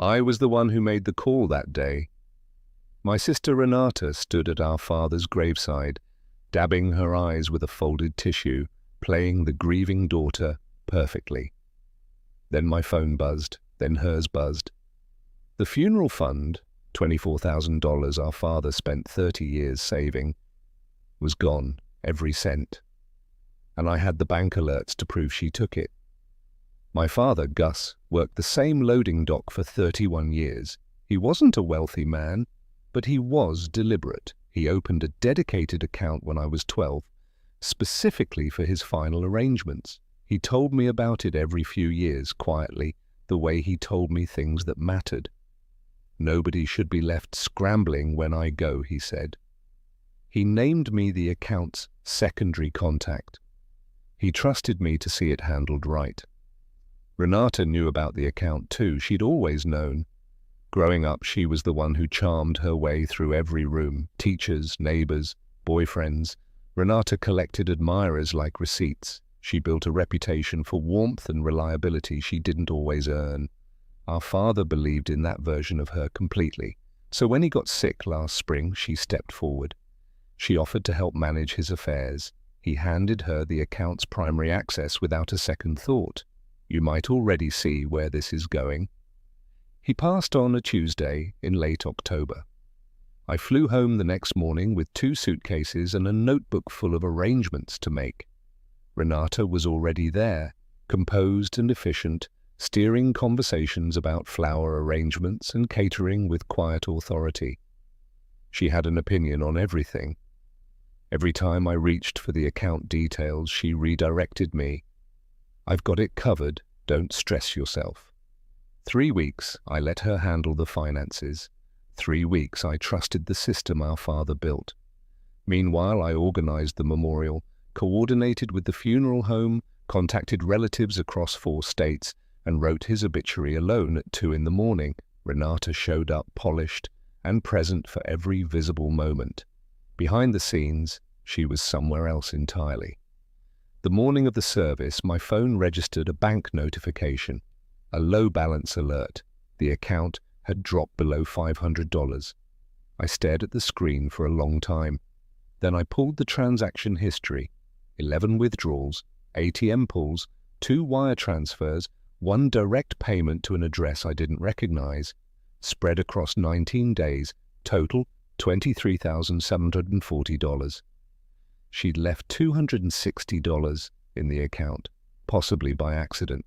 I was the one who made the call that day. My sister Renata stood at our father's graveside, dabbing her eyes with a folded tissue, playing the grieving daughter perfectly. Then my phone buzzed, then hers buzzed. The funeral fund, $24,000 our father spent 30 years saving, was gone, every cent. And I had the bank alerts to prove she took it. My father, Gus, worked the same loading dock for 31 years. He wasn't a wealthy man, but he was deliberate. He opened a dedicated account when I was 12, specifically for his final arrangements. He told me about it every few years, quietly, the way he told me things that mattered. Nobody should be left scrambling when I go, he said. He named me the account's secondary contact. He trusted me to see it handled right. Renata knew about the account too. She'd always known. Growing up, she was the one who charmed her way through every room, teachers, neighbors, boyfriends. Renata collected admirers like receipts. She built a reputation for warmth and reliability she didn't always earn. Our father believed in that version of her completely. So when he got sick last spring, she stepped forward. She offered to help manage his affairs. He handed her the account's primary access without a second thought. You might already see where this is going. He passed on a Tuesday in late October. I flew home the next morning with 2 suitcases and a notebook full of arrangements to make. Renata was already there, composed and efficient, steering conversations about flower arrangements and catering with quiet authority. She had an opinion on everything. Every time I reached for the account details, she redirected me. I've got it covered, don't stress yourself. 3 weeks, I let her handle the finances. 3 weeks, I trusted the system our father built. Meanwhile, I organized the memorial, coordinated with the funeral home, contacted relatives across 4 states, and wrote his obituary alone at 2 in the morning. Renata showed up polished and present for every visible moment. Behind the scenes, she was somewhere else entirely. The morning of the service, my phone registered a bank notification, a low balance alert. The account had dropped below $500. I stared at the screen for a long time. Then I pulled the transaction history. 11 withdrawals, ATM pulls, 2 wire transfers, 1 direct payment to an address I didn't recognize, spread across 19 days, total $23,740. She'd left $260 in the account, possibly by accident.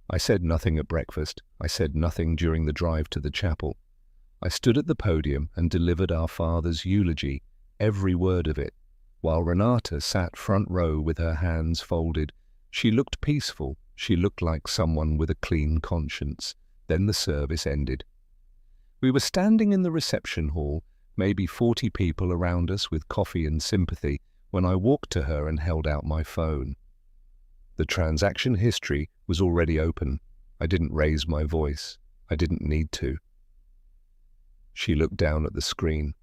I said nothing at breakfast. I said nothing during the drive to the chapel. I stood at the podium and delivered our father's eulogy, every word of it, while Renata sat front row with her hands folded. She looked peaceful. She looked like someone with a clean conscience. Then the service ended. We were standing in the reception hall, maybe 40 people around us with coffee and sympathy, when I walked to her and held out my phone. The transaction history was already open. I didn't raise my voice. I didn't need to. She looked down at the screen.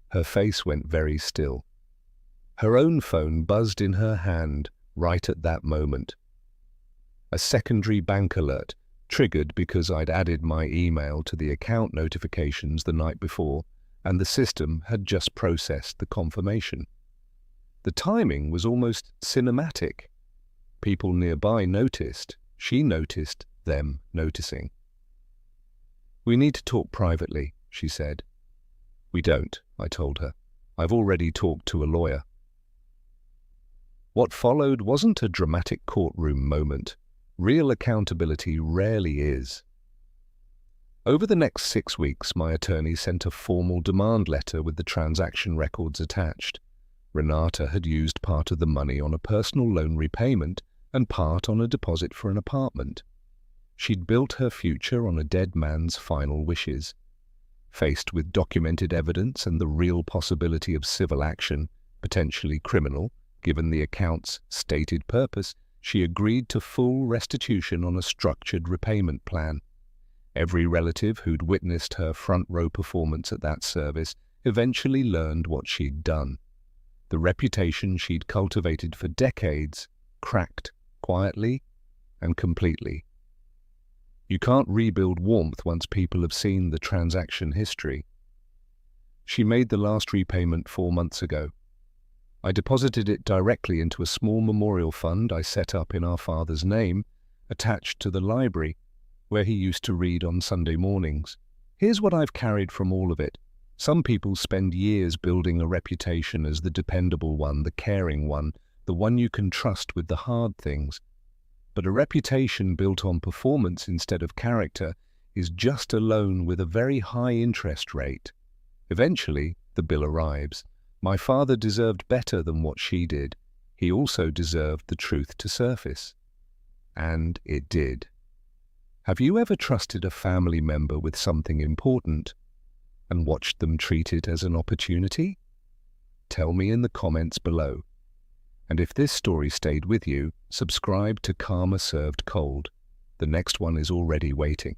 Her face went very still. Her own phone buzzed in her hand right at that moment. A secondary bank alert, triggered because I'd added my email to the account notifications the night before, and the system had just processed the confirmation. The timing was almost cinematic. People nearby noticed. She noticed them noticing. "We need to talk privately," she said. "We don't," I told her. "I've already talked to a lawyer." What followed wasn't a dramatic courtroom moment. Real accountability rarely is. Over the next 6 weeks, my attorney sent a formal demand letter with the transaction records attached. Renata had used part of the money on a personal loan repayment and part on a deposit for an apartment. She'd built her future on a dead man's final wishes. Faced with documented evidence and the real possibility of civil action, potentially criminal, given the account's stated purpose, she agreed to full restitution on a structured repayment plan. Every relative who'd witnessed her front-row performance at that service eventually learned what she'd done. The reputation she'd cultivated for decades cracked quietly and completely. You can't rebuild warmth once people have seen the transaction history. She made the last repayment 4 months ago. I deposited it directly into a small memorial fund I set up in our father's name, attached to the library, where he used to read on Sunday mornings. Here's what I've carried from all of it. Some people spend years building a reputation as the dependable one, the caring one, the one you can trust with the hard things. But a reputation built on performance instead of character is just a loan with a very high interest rate. Eventually, the bill arrives. My father deserved better than what she did. He also deserved the truth to surface. And it did. Have you ever trusted a family member with something important and watched them treat it as an opportunity? Tell me in the comments below. And if this story stayed with you, subscribe to Karma Served Cold. The next one is already waiting.